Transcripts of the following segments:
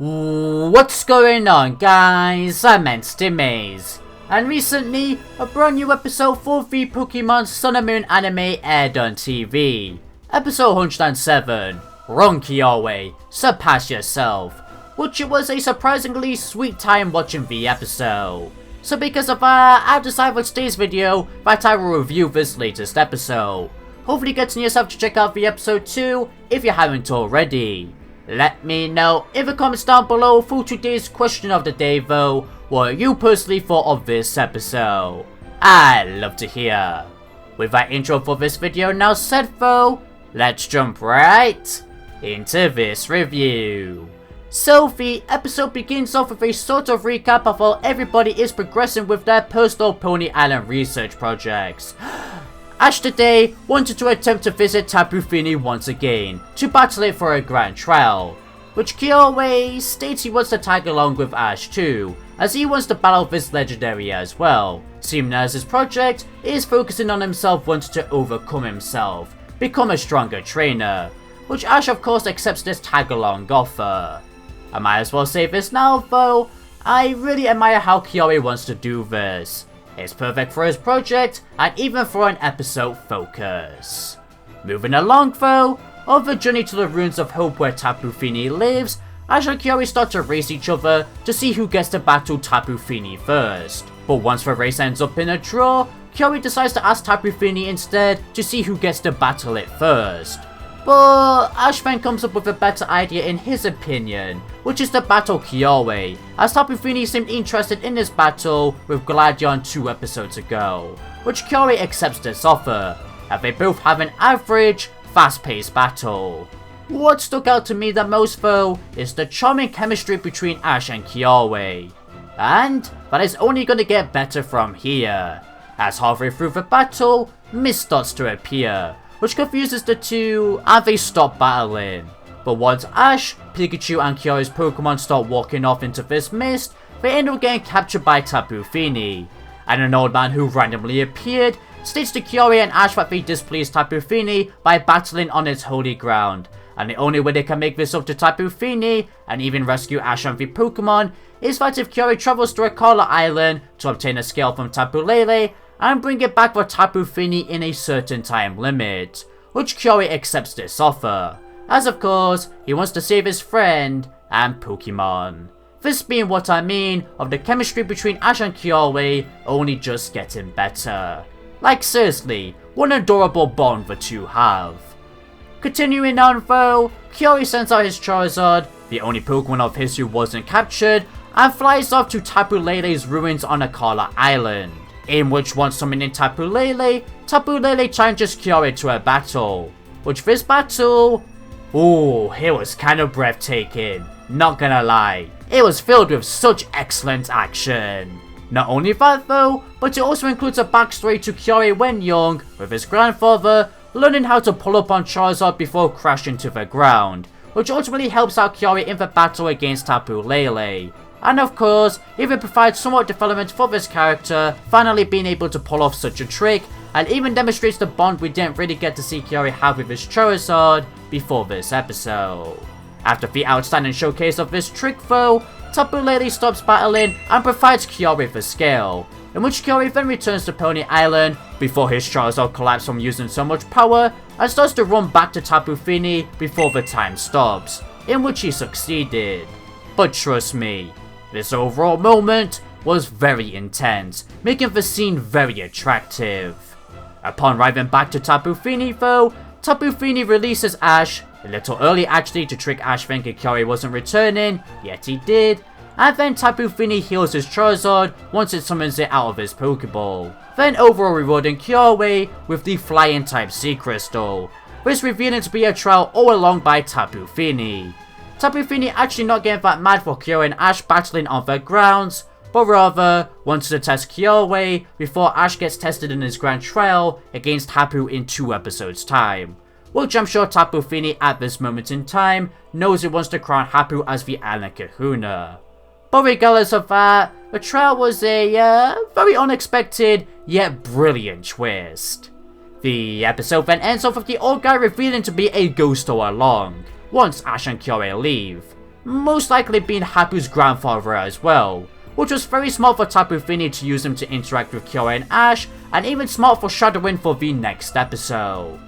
What's going on, guys? I'm Maze, and recently a brand new episode for the Pokemon Sun and Moon anime aired on TV. Episode 107, Run Kiawe, Surpass Yourself, which it was a surprisingly sweet time watching the episode. So because of that, I've decided for today's video that I will review this latest episode. Hopefully getting yourself to check out the episode too if you haven't already. Let me know in the comments down below for today's question of the day though, what you personally thought of this episode. I'd love to hear. With that intro for this video now said though, let's jump right into this review. So the episode begins off with a sort of recap of how everybody is progressing with their personal Pony Island research projects. Ash today wanted to attempt to visit Tapu-Fini once again, to battle it for a grand trial, which Kiawe states he wants to tag along with Ash too, as he wants to battle this legendary as well, seeming as his project is focusing on himself wanting to overcome himself, become a stronger trainer, which Ash of course accepts this tag along offer. I might as well say this now though, I really admire how Kiawe wants to do this. It's perfect for his project and even for an episode focus. Moving along though, on the journey to the ruins of Hope where Tapu-Fini lives, Ash and Kiawe start to race each other to see who gets to battle Tapu-Fini first. But once the race ends up in a draw, Kiawe decides to ask Tapu-Fini instead to see who gets to battle it first. But Ash then comes up with a better idea in his opinion, which is to battle Kiawe, as Tapu-Fini seemed interested in this battle with Gladion 2 episodes ago, which Kiawe accepts this offer, and they both have an average, fast-paced battle. What stuck out to me the most though, is the charming chemistry between Ash and Kiawe, and that is only going to get better from here, as halfway through the battle, mist starts to appear, which confuses the two and they stop battling. But once Ash, Pikachu and Kiawe's Pokemon start walking off into this mist, they end up getting captured by Tapu-Fini. And an old man who randomly appeared states to Kiawe and Ash that they displeased Tapu-Fini by battling on its holy ground. And the only way they can make this up to Tapu-Fini and even rescue Ash and the Pokemon is that if Kiawe travels to Akala Island to obtain a scale from Tapu-Lele and bring it back for Tapu-Fini in a certain time limit, which Kiawe accepts this offer, as of course he wants to save his friend and Pokemon. This being what I mean of the chemistry between Ash and Kiawe only just getting better. Like seriously, what an adorable bond the two have. Continuing on though, Kiawe sends out his Charizard, the only Pokemon of his who wasn't captured, and flies off to Tapu-Lele's ruins on Akala Island. In which once summoning Tapu-Lele, Tapu-Lele challenges Kiawe to a battle. Which this battle, it was kind of breathtaking, not gonna lie. It was filled with such excellent action. Not only that though, but it also includes a backstory to Kiawe when young, with his grandfather learning how to pull up on Charizard before crashing to the ground, which ultimately helps out Kiawe in the battle against Tapu-Lele. And of course, it even provides somewhat development for this character, finally being able to pull off such a trick, and even demonstrates the bond we didn't really get to see Kiawe have with his Charizard before this episode. After the outstanding showcase of this trick though, Tapu-Lele stops battling and provides Kiawe the scale, in which Kiawe then returns to Pony Island before his Charizard collapses from using so much power and starts to run back to Tapu-Fini before the time stops, in which he succeeded. But trust me, this overall moment was very intense, making the scene very attractive. Upon arriving back to Tapu-Fini though, Tapu-Fini releases Ash, a little early actually to trick Ash thinking Kiawe wasn't returning, yet he did, and then Tapu-Fini heals his Charizard once it summons it out of his Pokeball, then overall rewarding Kiawe with the Flying type Sea Crystal, this revealing to be a trial all along by Tapu-Fini. Tapu-Fini actually not getting that mad for Kiawe and Ash battling on their grounds, but rather wants to test Kiawe before Ash gets tested in his grand trial against Tapu in 2 episodes time, which I'm sure Tapu-Fini at this moment in time knows it wants to crown Tapu as the Island Kahuna. But regardless of that, the trial was a very unexpected yet brilliant twist. The episode then ends off with the old guy revealing to be a ghost all along, once Ash and Kiawe leave, most likely being Hapu's grandfather as well, which was very smart for Tapu Fini to use him to interact with Kiawe and Ash, and even smart for shadowing for the next episode.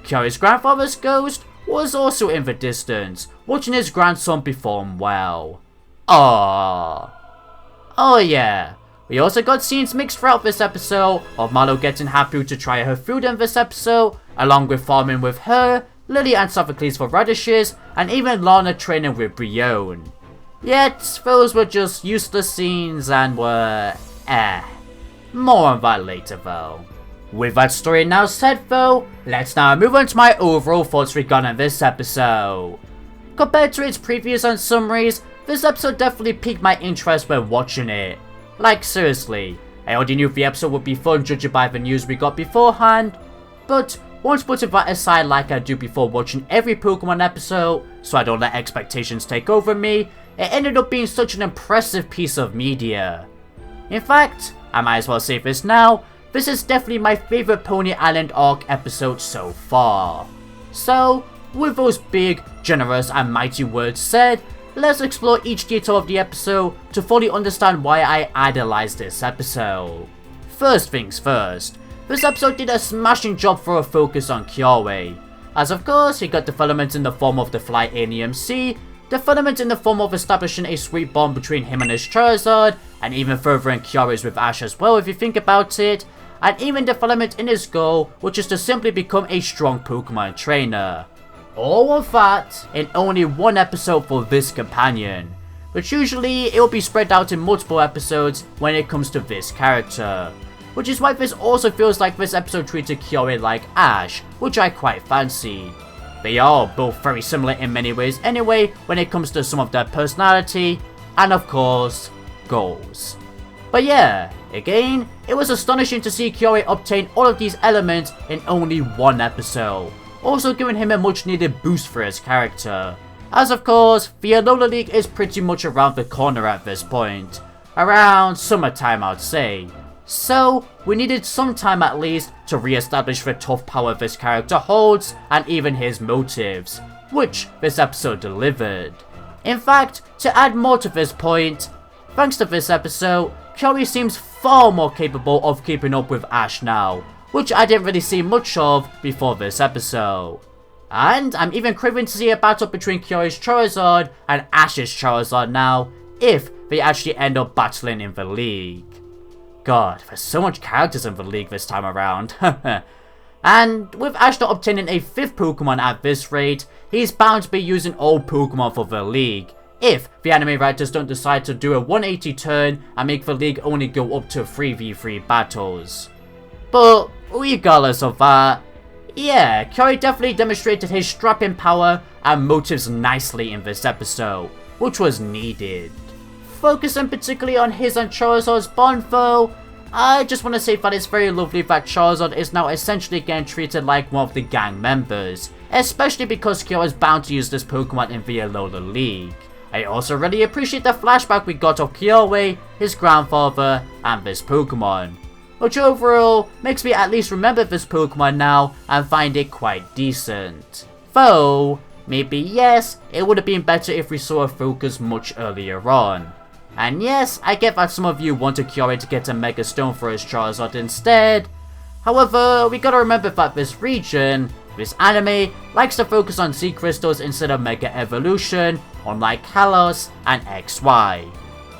Kiawe's grandfather's ghost was also in the distance, watching his grandson perform well. Oh yeah, we also got scenes mixed throughout this episode of Marlo getting Hapu to try her food in this episode, along with farming with her, Lily and Sophocles for radishes, and even Lana training with Brione. Yet, those were just useless scenes and were more on that later though. With that story now said though, let's now move on to my overall thoughts regarding this episode. Compared to its previews and summaries, this episode definitely piqued my interest when watching it. Like seriously, I already knew the episode would be fun judging by the news we got beforehand, but once putting that aside like I do before watching every Pokemon episode, so I don't let expectations take over me, it ended up being such an impressive piece of media. In fact, I might as well say this now, this is definitely my favourite Pony Island arc episode so far. So, with those big, generous and mighty words said, let's explore each detail of the episode to fully understand why I idolized this episode. First things first, this episode did a smashing job for a focus on Kiawe, as of course he got development in the form of the Flyinium Sea, development in the form of establishing a sweet bond between him and his Charizard, and even furthering Kiawe's with Ash as well if you think about it, and even development in his goal, which is to simply become a strong Pokemon trainer. All of that in only one episode for this companion, which usually it will be spread out in multiple episodes when it comes to this character. Which is why this also feels like this episode treated Kiawe like Ash, which I quite fancied. They are both very similar in many ways anyway when it comes to some of their personality, and of course, goals. But yeah, again, it was astonishing to see Kiawe obtain all of these elements in only one episode, also giving him a much needed boost for his character. As of course, the Alola League is pretty much around the corner at this point, around summertime I'd say. So, we needed some time at least to re-establish the tough power this character holds and even his motives, which this episode delivered. In fact, to add more to this point, thanks to this episode, Kiawe seems far more capable of keeping up with Ash now, which I didn't really see much of before this episode. And I'm even craving to see a battle between Kiawe's Charizard and Ash's Charizard now, if they actually end up battling in the league. God, there's so much characters in the league this time around. And with Ash not obtaining a 5th Pokemon at this rate, he's bound to be using all Pokemon for the league, if the anime writers don't decide to do a 180 turn and make the league only go up to 3v3 battles. But regardless of that, yeah, Kiawe definitely demonstrated his strapping power and motives nicely in this episode, which was needed. Focusing particularly on his and Charizard's bond though, I just want to say that it's very lovely that Charizard is now essentially getting treated like one of the gang members, especially because Kiawe is bound to use this Pokemon in the Alola League. I also really appreciate the flashback we got of Kiawe, his grandfather, and this Pokemon, which overall makes me at least remember this Pokemon now and find it quite decent. Though, maybe yes, it would have been better if we saw a focus much earlier on. And yes, I get that some of you wanted Kiawe to get a Mega Stone for his Charizard instead. However, we gotta remember that this region, this anime, likes to focus on Z Crystals instead of Mega Evolution, unlike Kalos and XY.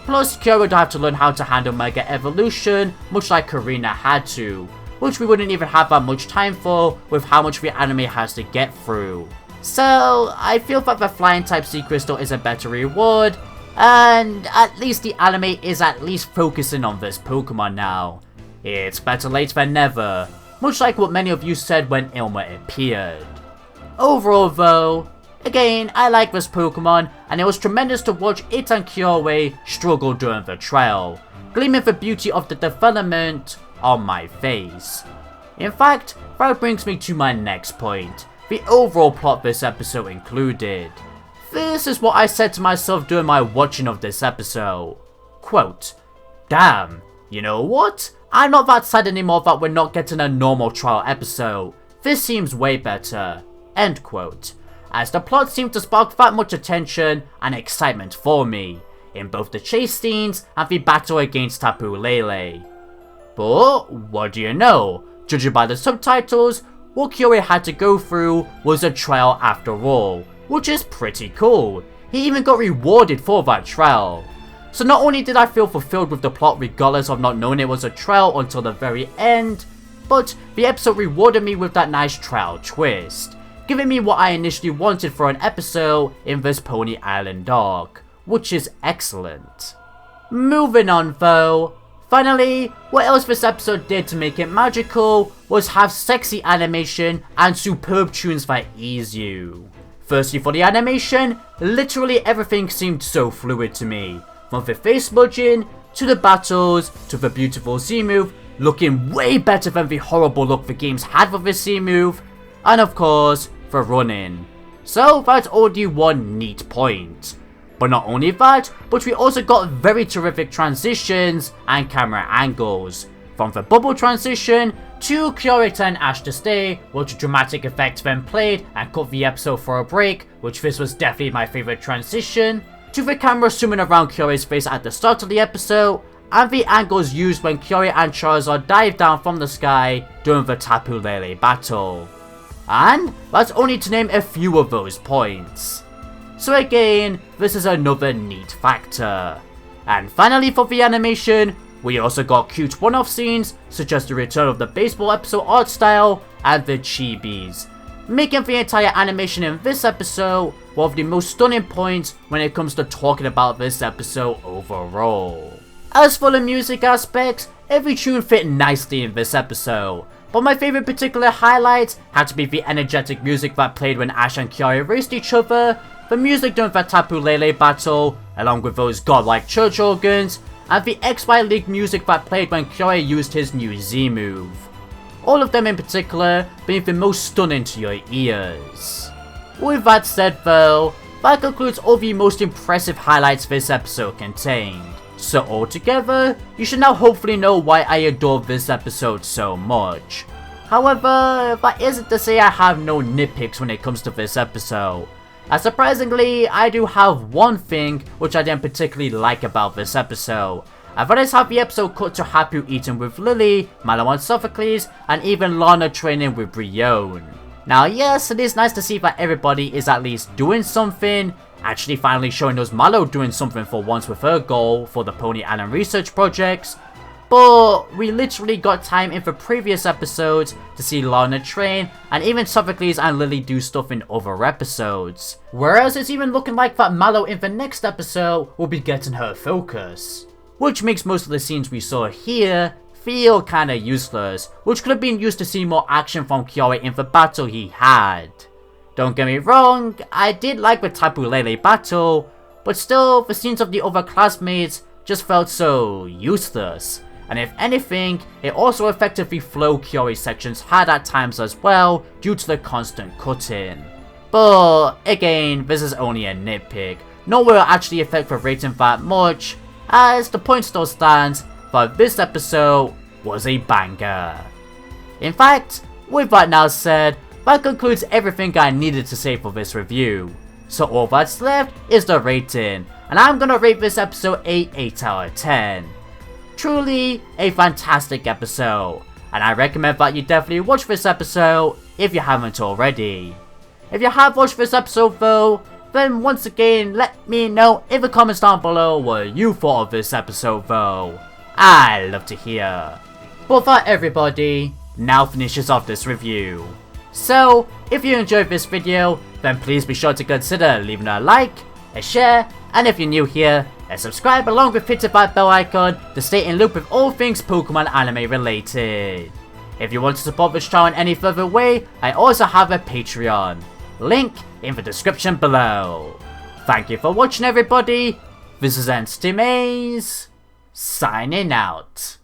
Plus, Kiawe would have to learn how to handle Mega Evolution, much like Karina had to, which we wouldn't even have that much time for with how much the anime has to get through. So, I feel that the Flying type Z Crystal is a better reward, and at least the anime is at least focusing on this Pokemon now. It's better late than never, much like what many of you said when Ilma appeared. Overall though, again, I like this Pokemon, and it was tremendous to watch it and Kiawe struggle during the trial, gleaming the beauty of the development on my face. In fact, that brings me to my next point, the overall plot this episode included. This is what I said to myself during my watching of this episode. Quote, damn, you know what? I'm not that sad anymore that we're not getting a normal trial episode. This seems way better. End quote. as the plot seemed to spark that much attention and excitement for me, in both the chase scenes and the battle against Kapu-Rehire. But what do you know, judging by the subtitles, what Kiawe had to go through was a trial after all, which is pretty cool. He even got rewarded for that trial. So not only did I feel fulfilled with the plot regardless of not knowing it was a trial until the very end, but the episode rewarded me with that nice trial twist, giving me what I initially wanted for an episode in this Pony Island arc, which is excellent. Moving on though, finally, what else this episode did to make it magical was have sexy animation and superb tunes that ease you. Firstly, for the animation, literally everything seemed so fluid to me. From the face smudging, to the battles, to the beautiful Z move, looking way better than the horrible look the games had with the Z move, and of course, the running. So that's already one neat point. But not only that, but we also got very terrific transitions and camera angles. From the bubble transition, to Kiawe telling Ash to stay, which dramatic effect then played and cut the episode for a break, which this was definitely my favourite transition, to the camera zooming around Kiawe's face at the start of the episode, and the angles used when Kiawe and Charizard dive down from the sky during the Kapu-Rehire battle. And that's only to name a few of those points. So again, this is another neat factor. And finally for the animation, we also got cute one-off scenes such as the return of the baseball episode art style and the chibis, making the entire animation in this episode one of the most stunning points when it comes to talking about this episode overall. As for the music aspects, every tune fit nicely in this episode, but my favourite particular highlights had to be the energetic music that played when Ash and Kiawe raced each other, the music during the Kapu-Rehire battle, along with those godlike church organs, and the XY League music that played when Kiawe used his new Z move. All of them in particular being the most stunning to your ears. With that said though, that concludes all the most impressive highlights this episode contained. So altogether, you should now hopefully know why I adore this episode so much. However, that isn't to say I have no nitpicks when it comes to this episode. As surprisingly, I do have one thing which I didn't particularly like about this episode, and that is how the episode cut to Hapu eating with Lily, Mallow and Sophocles, and even Lana training with Brion. Now yes, it is nice to see that everybody is at least doing something, actually finally showing us Mallow doing something for once with her goal for the Pony Island research projects, but we literally got time in the previous episodes to see Lana train and even Sophocles and Lily do stuff in other episodes. Whereas it's even looking like that Mallow in the next episode will be getting her focus, which makes most of the scenes we saw here feel kinda useless, which could have been used to see more action from Kiawe in the battle he had. Don't get me wrong, I did like the Kapu-Rehire battle, but still the scenes of the other classmates just felt so useless, and if anything, it also affected the flow Kiawe sections had at times as well due to the constant cutting. But again, this is only a nitpick, nor will it actually affect the rating that much, as the point still stands that this episode was a banger. In fact, with that now said, that concludes everything I needed to say for this review. So all that's left is the rating, and I'm gonna rate this episode a 8 out of 10. Truly a fantastic episode, and I recommend that you definitely watch this episode if you haven't already. If you have watched this episode though, then once again let me know in the comments down below what you thought of this episode though. I love to hear. But that everybody now finishes off this review. So if you enjoyed this video, then please be sure to consider leaving a like, a share, and if you're new here, a subscribe along with hitting that bell icon to stay in loop with all things Pokemon anime related. If you want to support this channel in any further way, I also have a Patreon. Link in the description below. Thank you for watching everybody. This is HackInsomniac, signing out.